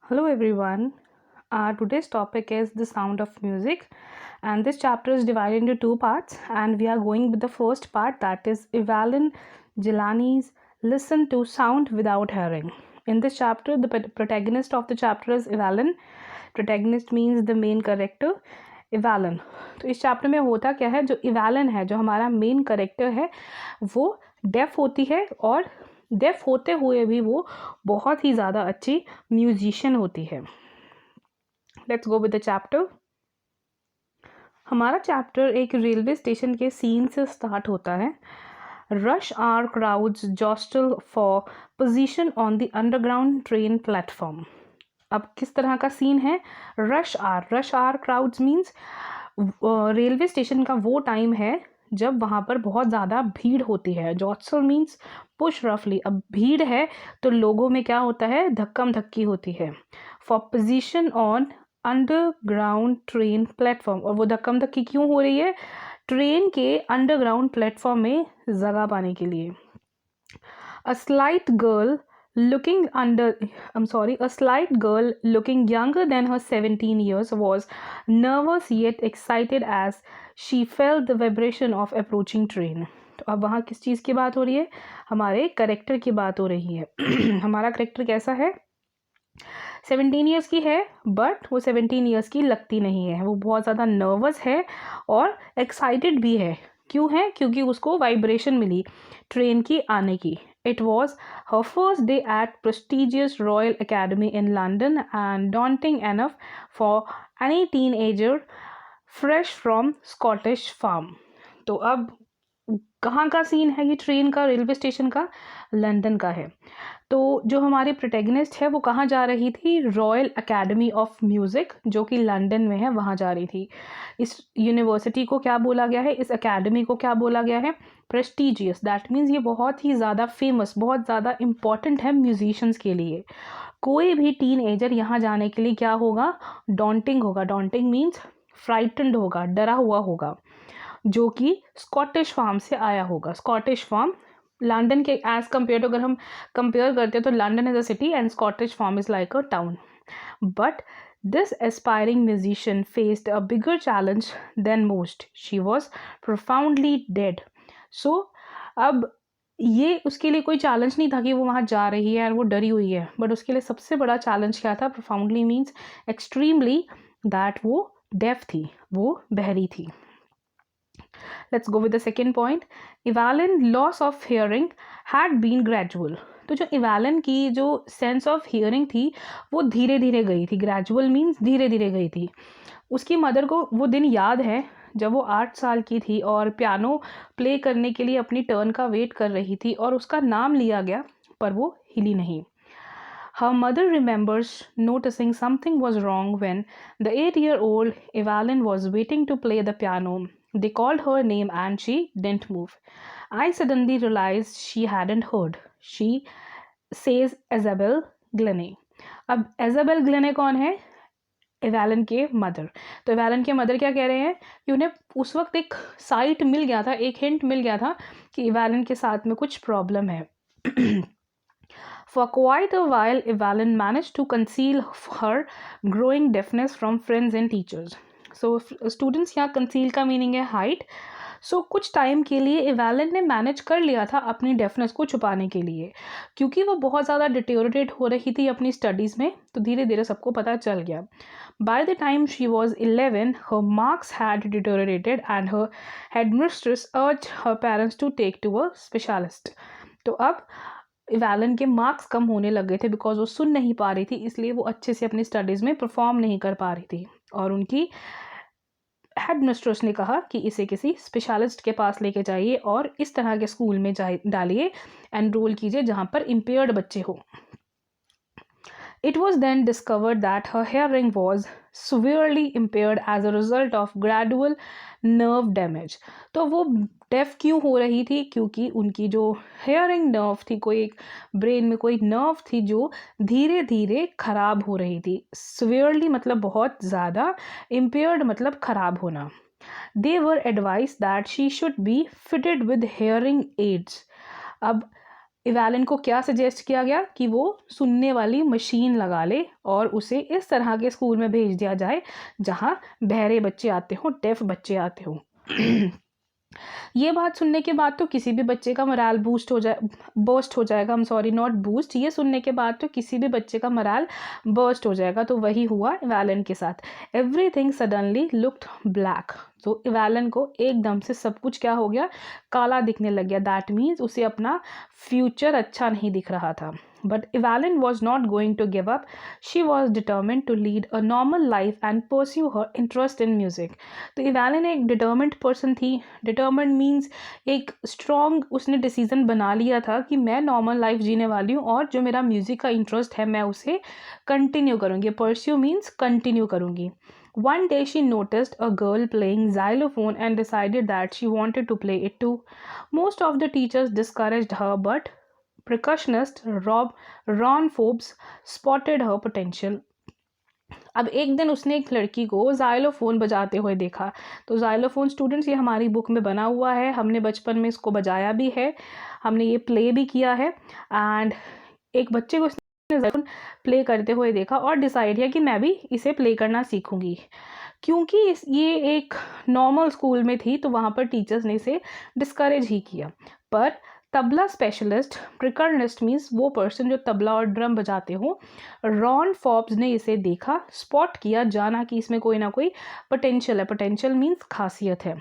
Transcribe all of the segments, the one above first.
Hello everyone. Today's topic is the sound of music, and this chapter is divided into two parts. And we are going with the first part, that is Evelyn Jelani's Listen to Sound Without Hearing. In this chapter, the protagonist of the chapter is Evelyn. Protagonist means the main character. Evelyn. तो इस chapter में होता क्या है, जो इवैलन है, जो हमारा मेन करेक्टर है, वो डेफ होती है और डेफ होते हुए भी वो बहुत ही ज़्यादा अच्छी म्यूजिशियन होती है. Let's go with the chapter. हमारा चैप्टर एक रेलवे स्टेशन के सीन से स्टार्ट होता है. Rush hour crowds jostle for position on the underground train platform. अब किस तरह का सीन है? Rush hour crowds means railway station का वो टाइम है जब वहाँ पर बहुत ज़्यादा भीड़ होती है. जॉस्टल मीन्स पुश रफली. अब भीड़ है तो लोगों में क्या होता है, धक्कम धक्की होती है. For position on underground train platform. और वो धक्कम धक्की क्यों हो रही है? ट्रेन के अंडरग्राउंड प्लेटफॉर्म में जगह पाने के लिए. A slight girl looking younger than her 17 years was nervous yet excited as she felt the vibration of approaching train. तो अब वहाँ किस चीज़ की बात हो रही है? हमारे करेक्टर की बात हो रही है. हमारा करेक्टर कैसा है? 17 ईयर्स की है, बट वो 17 ईयर्स की लगती नहीं है. वो बहुत ज़्यादा नर्वस है और एक्साइटेड भी है. क्यों है? क्योंकि उसको वाइब्रेशन मिली ट्रेन की आने की. It was her first day at prestigious Royal Academy in London and daunting enough for any teenager fresh from Scottish farm. तो अब कहाँ का सीन है ये ट्रेन का, रेलवे स्टेशन का? लंदन का है. तो जो हमारी प्रोटैगनिस्ट है वो कहाँ जा रही थी? रॉयल एकेडमी ऑफ म्यूज़िक, जो कि लंदन में है, वहाँ जा रही थी. इस यूनिवर्सिटी को क्या बोला गया है? इस एकेडमी को क्या बोला गया है? प्रेस्टीजियस. दैट मीन्स ये बहुत ही ज़्यादा फेमस, बहुत ज़्यादा इम्पॉर्टेंट है म्यूजिशियंस के लिए. कोई भी टीन एजर यहाँ जाने के लिए क्या होगा? डॉन्टिंग होगा. डॉन्टिंग मीन्स फ्राइटनड होगा, डरा हुआ होगा, जो कि स्कॉटिश फार्म से आया होगा. स्कॉटिश फार्म लंदन के एज कम्पेयर टू, अगर हम कंपेयर करते हैं तो London is a city and Scottish farm is like a town. But this aspiring musician faced a bigger challenge than most. She was profoundly dead. So अब ये उसके लिए कोई चैलेंज नहीं था कि वो वहाँ जा रही है और वो डरी हुई है, बट उसके लिए सबसे बड़ा चैलेंज क्या था? प्रोफाउंडली मीन्स एक्सट्रीमली, दैट वो डेफ थी, वो बहरी थी. Let's go with the second point. Evelyn's loss of hearing had been gradual. तो जो इवैलन की जो सेंस ऑफ हियरिंग थी वो धीरे धीरे गई थी. ग्रेजुअल मीन्स धीरे धीरे गई थी. उसकी मदर को वो दिन याद है जब वो 8 साल की थी और पियानो प्ले करने के लिए अपनी टर्न का वेट कर रही थी और उसका नाम लिया गया पर वो हिली नहीं. Her mother remembers noticing something was wrong when the 8-year-old Evelyn was waiting to play the piano. They called her name and she didn't move. I suddenly realized she hadn't heard. She says Isabel Glennie. अब Isabel Glennie कौन है? एवैलन के mother. तो एवैलन के mother क्या कह रहे हैं कि उन्हें उस वक्त एक साइट मिल गया था, एक हिंट मिल गया था कि एवैलन के साथ में कुछ प्रॉब्लम है. For quite a while, Evelyn managed to conceal her growing deafness from friends and teachers. So, students यहाँ conceal का meaning है hide. So, कुछ टाइम के लिए एवैलन ने मैनेज कर लिया था अपनी डेफनेस को छुपाने के लिए, क्योंकि वो बहुत ज़्यादा डिटेरियोरेट हो रही थी अपनी स्टडीज़ में. तो धीरे धीरे सबको पता चल गया. By the time she was 11, her marks had deteriorated and her headmistress urged her parents to take to a specialist. तो अब इवैलन के मार्क्स कम होने लग गए थे बिकॉज वो सुन नहीं पा रही थी, इसलिए वो अच्छे से अपनी स्टडीज़ में परफॉर्म नहीं कर पा रही थी. और उनकी हेड मिस्ट्रेस ने कहा कि इसे किसी स्पेशलिस्ट के पास लेके जाइए और इस तरह के स्कूल में डालिए, एनरोल कीजिए जहाँ पर इम्पेयर्ड बच्चे हो. It was then discovered that her hearing was severely impaired as a result of gradual nerve damage. तो वो डेफ क्यों हो रही थी? क्योंकि उनकी जो हेयरिंग नर्व थी, कोई एक ब्रेन में कोई नर्व थी जो धीरे धीरे खराब हो रही थी. severely मतलब बहुत ज़्यादा, impaired मतलब खराब होना. They were advised that she should be fitted with hearing aids. अब इवैलन को क्या सजेस्ट किया गया कि वो सुनने वाली मशीन लगा ले और उसे इस तरह के स्कूल में भेज दिया जाए जहाँ बहरे बच्चे आते हों, डेफ बच्चे आते हों। ये बात सुनने के बाद तो किसी भी बच्चे का मोराल बर्स्ट हो जाएगा। I'm sorry, not boost. ये सुनने के बाद तो किसी भी बच्चे का मोराल बर्स्ट हो जाएगा। तो वही हुआ इवैलन के साथ। Everything suddenly looked black. तो इवैलन को एकदम से सब कुछ क्या हो गया, काला दिखने लग गया। दैट मीन्स उसे अपना फ्यूचर अच्छा नहीं दिख रहा था। But Evelyn was not going to give up. She was determined to lead a normal life and pursue her interest in music. तो इवैलन एक डिटर्मेंट पर्सन थी। डिटर्मेंट मीन्स एक स्ट्रॉन्ग, उसने डिसीजन बना लिया था कि मैं नॉर्मल लाइफ जीने वाली हूँ और जो मेरा म्यूज़िक का इंटरेस्ट है मैं उसे कंटिन्यू करूँगी। परस्यू मीन्स कंटिन्यू करूँगी। One day she noticed a girl playing xylophone and decided that she wanted to play it too. Most of the teachers discouraged her, but percussionist Ron Forbes spotted her potential. अब एक दिन उसने एक लड़की को xylophone बजाते हुए देखा। तो ज़ाइलोफ़ोन स्टूडेंट्स, ये हमारी बुक में बना हुआ है, हमने बचपन में इसको बजाया भी है, हमने ये प्ले भी किया है। एंड एक बच्चे को उसने ज़ाइलोफ़ोन प्ले करते हुए देखा और डिसाइड किया कि मैं भी इसे प्ले करना सीखूँगी। क्योंकि ये एक नॉर्मल स्कूल में थी तो वहाँ पर टीचर्स ने इसे डिस्करेज ही किया। पर तबला स्पेशलिस्ट, प्रिकर्निस्ट मीन्स वो पर्सन जो तबला और ड्रम बजाते हो, रॉन फॉर्ब्स ने इसे देखा, स्पॉट किया, जाना कि इसमें कोई ना कोई पोटेंशियल है। पोटेंशियल मीन्स खासियत है।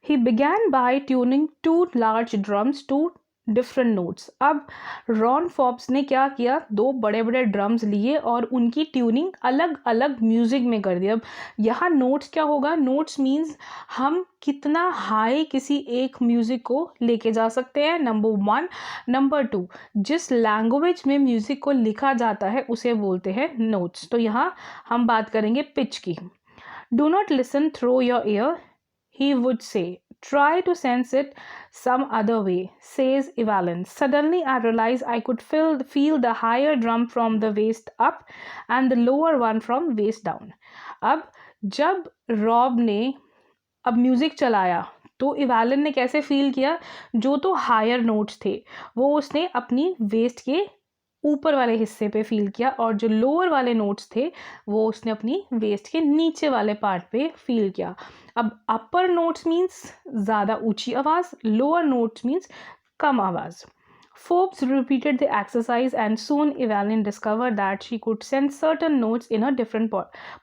He began by tuning two large drums to different notes. अब रॉन फॉर्ब्स ने क्या किया, दो बड़े बड़े ड्रम्स लिए और उनकी ट्यूनिंग अलग अलग म्यूज़िक में कर दी। अब यहाँ नोट्स क्या होगा, नोट्स मीन्स हम कितना हाई किसी एक म्यूज़िक को लेके जा सकते हैं, नंबर 1। नंबर 2, जिस लैंग्वेज में म्यूज़िक को लिखा जाता है उसे बोलते हैं नोट्स। तो यहाँ हम बात करेंगे पिच की। Do not listen through your year, he would say. Try to sense it some other way, says Evelyn. Suddenly I realized I could feel the higher drum from the waist up and the lower one from waist down. अब जब Rob ने अब music चलाया तो इवैलन ने कैसे feel किया, जो तो हायर नोट्स थे वो उसने अपनी वेस्ट के ऊपर वाले हिस्से पे फील किया और जो लोअर वाले नोट्स थे वो उसने अपनी वेस्ट के नीचे वाले पार्ट पे फील किया। अब अपर नोट्स मीन्स ज़्यादा ऊंची आवाज़, लोअर नोट्स मीन्स कम आवाज़। Forbes repeated the exercise and soon Evelyn discovered that she could sense certain notes in her different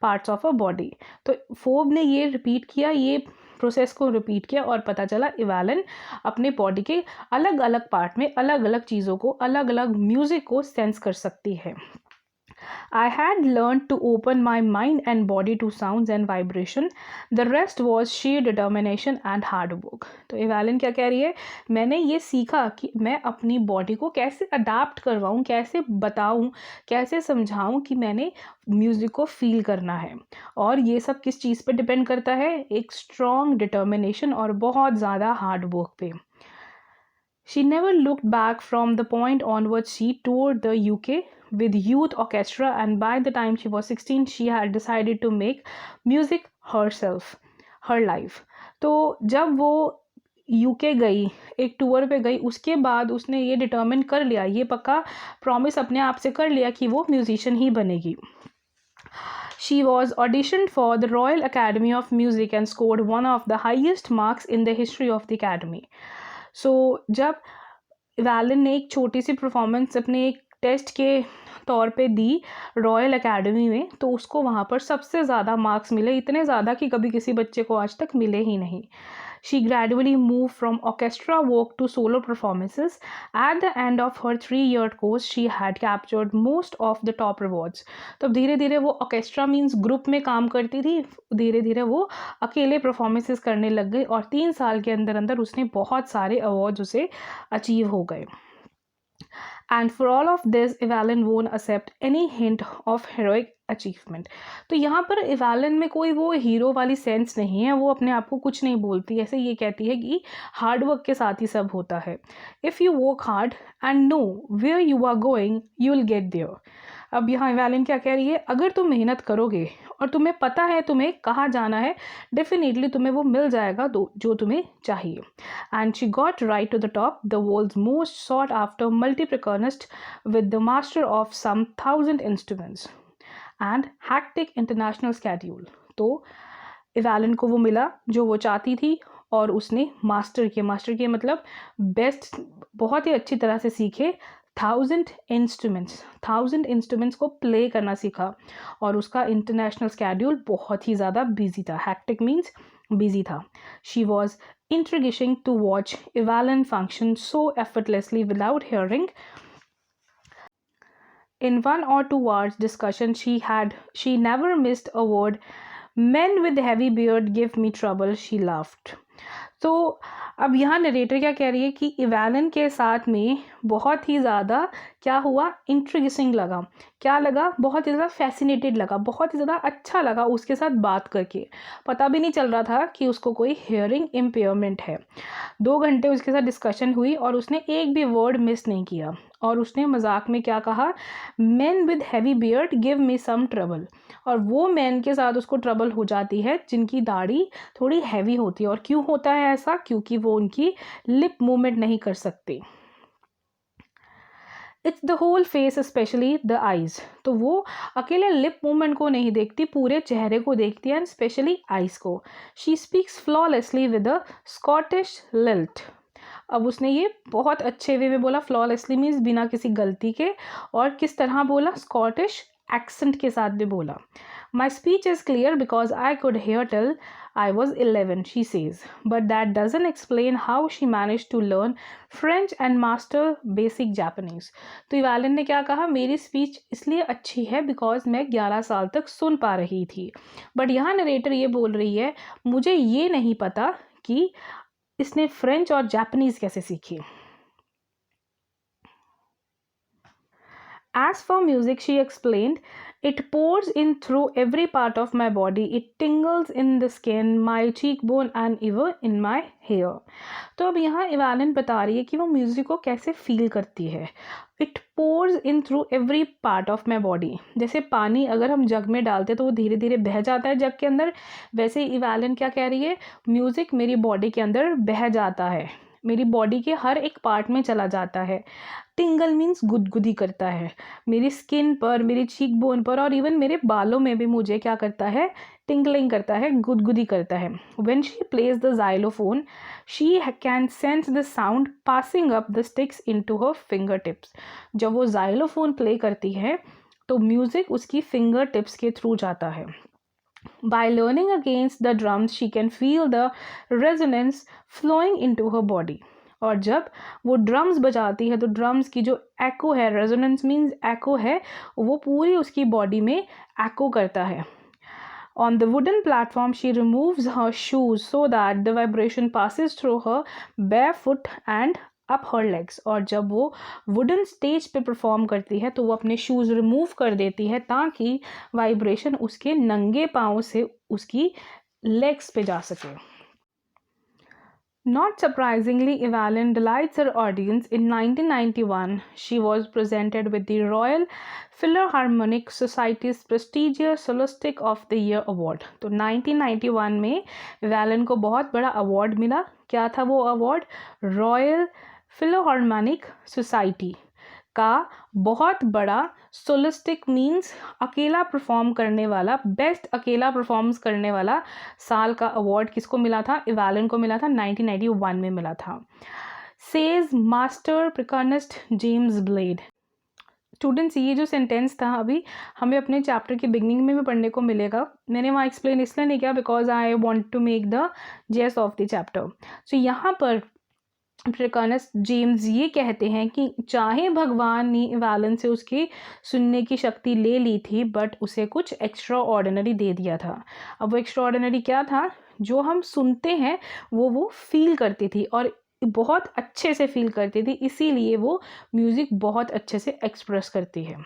parts of her body. तो फोर्ब ने ये रिपीट किया, ये प्रोसेस को रिपीट किया और पता चला इवैलन अपने बॉडी के अलग अलग पार्ट में अलग अलग चीज़ों को, अलग अलग म्यूज़िक को सेंस कर सकती है। I had learned to open my mind and body to sounds and vibration. The rest was sheer determination and hard work. तो इवैलन क्या कह रही है, मैंने ये सीखा कि मैं अपनी बॉडी को कैसे अडाप्ट करवाऊँ, कैसे बताऊँ, कैसे समझाऊँ कि मैंने म्यूज़िक को फील करना है। और ये सब किस चीज़ पे डिपेंड करता है, एक स्ट्रॉन्ग डिटर्मिनेशन और बहुत ज़्यादा हार्ड वर्क पे। She never looked back. From the point onwards she toured the UK with youth orchestra, and by the time she was 16 she had decided to make music herself, her life. तो जब वो UK गई, एक tour पे गई, उसके बाद उसने ये डिटर्मिन कर लिया, ये पक्का प्रॉमिस अपने आप से कर लिया कि वो म्यूजिशियन ही बनेगी। She was auditioned for the Royal Academy of Music and scored one of the highest marks in the history of the academy. सो जब इवैलन ने एक छोटी सी परफॉर्मेंस अपने एक टेस्ट के तौर पे दी रॉयल एकेडमी में, तो उसको वहाँ पर सबसे ज़्यादा मार्क्स मिले, इतने ज़्यादा कि कभी किसी बच्चे को आज तक मिले ही नहीं। She gradually moved from orchestra work to solo performances. At the end of her 3-year course, she had captured most of the top rewards. तो धीरे धीरे वो ऑर्केस्ट्रा मीन्स ग्रुप में काम करती थी, धीरे धीरे वो अकेले परफॉर्मेंसेस करने लग गई और 3 साल के अंदर अंदर उसने बहुत सारे अवार्ड्स उसे अचीव हो गए। And for all of this, Evelyn won't accept any hint of heroic achievement. तो यहाँ पर इवैलन में कोई वो हीरो वाली सेंस नहीं है, वो अपने आप को कुछ नहीं बोलती, ऐसे ये कहती है कि हार्ड वर्क के साथ ही सब होता है। If you work hard and know where you are going, you will get there. अब यहाँ इवैलिन क्या कह रही है, अगर तुम मेहनत करोगे और तुम्हें पता है तुम्हें कहाँ जाना है, डेफिनेटली तुम्हें वो मिल जाएगा जो तुम्हें चाहिए. And she got right to the top, the world's most sought after multi-percussionist with the master of some 1000 instruments and hectic international schedule. तो इवैलिन को वो मिला जो वो चाहती थी और उसने मास्टर किया मतलब बेस्ट, बहुत ही अच्छी तरह से सीखे 1000 इंस्ट्रूमेंट्स को प्ले करना सीखा. और उसका इंटरनेशनल स्केड्यूल बहुत ही ज़्यादा बिजी था. हैक्टिक मीन्स बिजी था. She was intriguing to watch Evelyn function so effortlessly without hearing. In 1 or 2 hours discussion she never missed a word. Men with heavy beard give me trouble, she laughed. तो अब यहाँ narrator क्या कह रही है कि इवैलिन के साथ में बहुत ही ज़्यादा क्या हुआ, इंट्रिगिंग लगा. क्या लगा, बहुत ही ज़्यादा फैसिनेटेड लगा, बहुत ही ज़्यादा अच्छा लगा उसके साथ बात करके. पता भी नहीं चल रहा था कि उसको कोई हियरिंग इम्पेयरमेंट है. 2 घंटे उसके साथ डिस्कशन हुई और उसने एक भी वर्ड मिस नहीं किया. और उसने मजाक में क्या कहा, man with heavy beard give me some trouble. और वो मैन के साथ उसको ट्रबल हो जाती है जिनकी दाढ़ी थोड़ी हैवी होती है. और क्यों होता है ऐसा, क्योंकि वो उनकी लिप मूवमेंट नहीं कर सकते. It's the whole face specially the eyes. तो वो अकेले लिप मूवमेंट को नहीं देखती, पूरे चेहरे को देखती है, एंड स्पेशली आइज़ को. She speaks flawlessly with a Scottish lilt. अब उसने ये बहुत अच्छे वे में बोला. फ्लॉलेसली मीन्स बिना किसी गलती के. और किस तरह बोला, स्कॉटिश एक्सेंट के साथ भी बोला. My speech is clear because I could hair till I was 11, she says, but that doesn't explain how she managed to learn French and master basic Japanese. तो इवैलिन ने क्या कहा, मेरी स्पीच इसलिए अच्छी है बिकॉज मैं 11 साल तक सुन पा रही थी. बट यहाँ नरेटर ये बोल रही है, मुझे ये नहीं पता कि इसने फ्रेंच और जापानीज कैसे सीखी. As for music, she explained, it pours in through every part of my body. It tingles in the skin, my cheekbone and even in my hair. तो अब यहाँ इवैलिन बता रही है कि वो म्यूज़िक को कैसे फील करती है. It pores in through every part of my body. जैसे पानी अगर हम जग में डालते तो वो धीरे धीरे बह जाता है जग के अंदर, वैसे इवैलिन क्या कह रही है, म्यूज़िक मेरी बॉडी के अंदर बह जाता है, मेरी बॉडी के हर एक पार्ट में चला जाता है. टिंगल मीन्स गुदगुदी करता है. मेरी स्किन पर, मेरी चीक बोन पर और इवन मेरे बालों में भी मुझे क्या करता है, टिंगलिंग करता है, गुदगुदी करता है. When she plays the xylophone she can sense the sound passing up the sticks into her finger tips. जब वो जाइलोफोन प्ले करती है तो म्यूज़िक उसकी फिंगर टिप्स के थ्रू जाता है. By leaning against the drums, she can feel the resonance flowing into her body. और जब वो ड्रम्स बजाती है तो ड्रम्स की जो एको है, रेजोनेंस मीन्स एको है, वो पूरी उसकी बॉडी में एको करता है. On the wooden platform, she removes her shoes so that the vibration passes through her bare foot and up her legs. और जब वो वुडन स्टेज पे परफॉर्म करती है तो वो अपने शूज़ रिमूव कर देती है ताकि वाइब्रेशन उसके नंगे पाँव से उसकी लेग्स पे जा सके. Not surprisingly, Evelyn delights her audience. In 1991, she was presented with the Royal Philharmonic Society's prestigious Solistic of the Year Award. तो 1991 में Evelyn को बहुत बड़ा अवार्ड मिला. क्या था वो अवार्ड, रॉयल फिलोहार्मोनिक सोसाइटी का बहुत बड़ा सोलिस्टिक मीन्स अकेला परफॉर्म करने वाला, बेस्ट अकेला परफॉर्मेंस करने वाला साल का अवार्ड किसको मिला था, इवैलिन को मिला था. 1991 में मिला था. Says master percussionist James Blade. Students, ये जो सेंटेंस था अभी हमें अपने चैप्टर की बिगनिंग में भी पढ़ने को मिलेगा. मैंने वहाँ एक्सप्लेन इसलिए नहीं किया because I want to make the gist of the chapter. So यहाँ पर प्रिकर्निस्ट जेम्स ये कहते हैं कि चाहे भगवान ने इवैलिन से उसकी सुनने की शक्ति ले ली थी बट उसे कुछ एक्स्ट्रा ऑर्डिनरी दे दिया था. अब वो एक्स्ट्रा ऑर्डिनरी क्या था, जो हम सुनते हैं वो फील करती थी और बहुत अच्छे से फील करती थी, इसीलिए वो म्यूज़िक बहुत अच्छे से एक्सप्रेस करती है.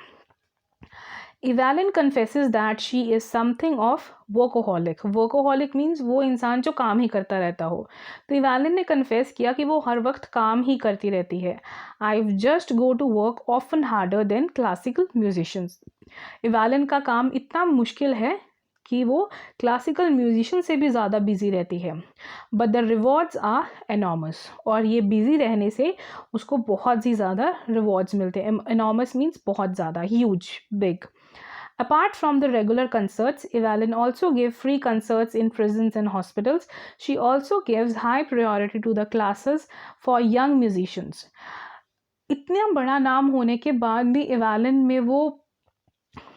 Evalyn confesses that she is something of workaholic. Workaholic means वो इंसान जो काम ही करता रहता हो. तो Evalyn ने confess किया कि वो हर वक्त काम ही करती रहती है. I just go to work often harder than classical musicians. Evalyn का काम इतना मुश्किल है कि वो क्लासिकल म्यूजिशियन से भी ज़्यादा बिजी रहती है. But the rewards are enormous. और ये बिजी रहने से उसको बहुत ही ज़्यादा रिवॉर्ड्स मिलते हैं. एनॉमस मीन्स बहुत ज़्यादा, huge, big. Apart from the regular concerts, Evalyn also gave free concerts in prisons and hospitals. She also gives high priority to the classes for young musicians. इतना बड़ा नाम होने के बाद भी Evalyn में वो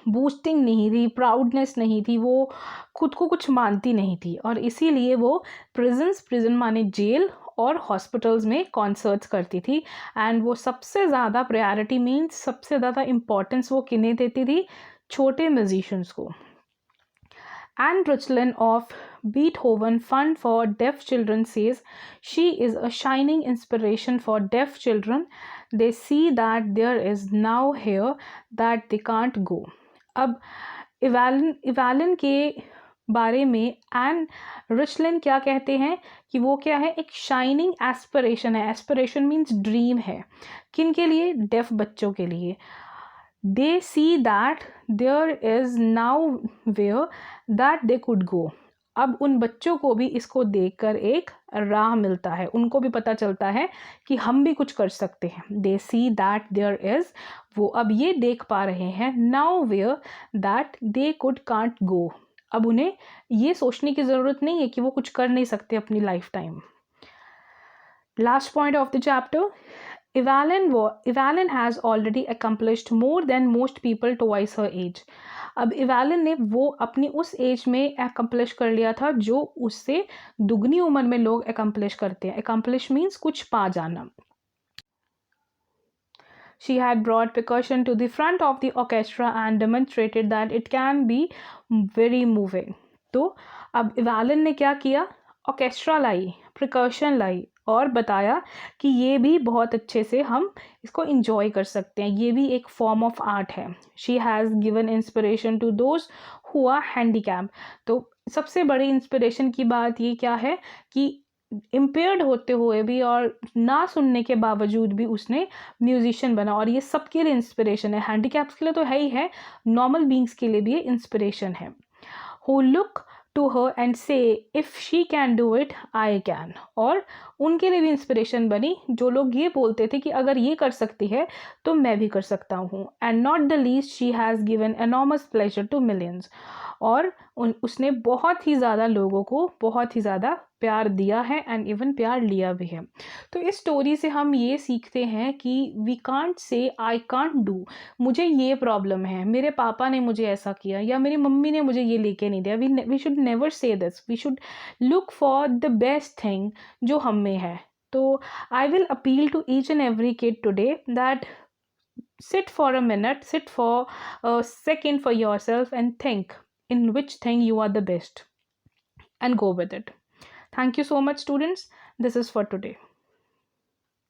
बूस्टिंग नहीं थी, प्राउडनेस नहीं थी, वो खुद को कुछ मानती नहीं थी और इसीलिए वो प्रिजन माने जेल और हॉस्पिटल्स में कॉन्सर्ट्स करती थी. एंड वो सबसे ज़्यादा प्रायोरिटी मीन्स सबसे ज़्यादा इम्पोर्टेंस वो किन्हें देती थी? छोटे म्यूजिशियंस को. Anne Richland of Beethoven Fund for Deaf Children says she is a shining inspiration for deaf children. They see that there is now here that they can't go. अब इवालन के बारे में एन रिचलन क्या कहते हैं कि वो क्या है? एक शाइनिंग एस्पिरेशन है. एस्पिरेशन मीन्स ड्रीम है. किन के लिए? डेफ बच्चों के लिए. They see that there is now where that they could go. अब उन बच्चों को भी इसको देखकर एक राह मिलता है. उनको भी पता चलता है कि हम भी कुछ कर सकते हैं. They see that there is, वो अब ये देख पा रहे हैं, now where that they can't go. अब उन्हें ये सोचने की ज़रूरत नहीं है कि वो कुछ कर नहीं सकते अपनी life time. Last point of the chapter. Evalyn has already accomplished more than most people twice her age. अब Evalyn ने वो अपनी उस एज में accomplish कर लिया था जो उससे दुगनी उम्र में लोग accomplish करते हैं. Accomplish means कुछ पा जाना. She had brought percussion to the front of the orchestra and demonstrated that it can be very moving. तो अब Evalyn ने क्या किया? ऑर्केस्ट्रा लाई, percussion लाई और बताया कि ये भी बहुत अच्छे से हम इसको इंजॉय कर सकते हैं. ये भी एक फॉर्म ऑफ आर्ट है. She has given inspiration to those who are handicap. तो सबसे बड़ी इंस्पिरेशन की बात ये क्या है कि इम्पेयर्ड होते हुए भी और ना सुनने के बावजूद भी उसने म्यूजिशियन बना. और ये सबके लिए इंस्पिरेशन है. हैंडीकैप्स के लिए तो है ही है, नॉर्मल बींग्स के लिए भी ये इंस्पिरेशन है. Who look to her and say if she can do it I can. और उनके लिए भी इंस्पिरेशन बनी जो लोग ये बोलते थे कि अगर ये कर सकती है तो मैं भी कर सकता हूँ. and not the least she has given enormous pleasure to millions. और उसने बहुत ही ज़्यादा लोगों को बहुत ही ज़्यादा प्यार दिया है एंड इवन प्यार लिया भी है. तो इस स्टोरी से हम ये सीखते हैं कि we can't say I can't do. मुझे ये प्रॉब्लम है, मेरे पापा ने मुझे ऐसा किया या मेरी मम्मी ने मुझे ये लेके नहीं दिया. We should never say this. We should look for the best thing जो हम में है. तो I will appeal to each and every kid today that sit for a minute, sit for a second for yourself and think in which thing you are the best and go with it. Thank you so much, students. This is for today.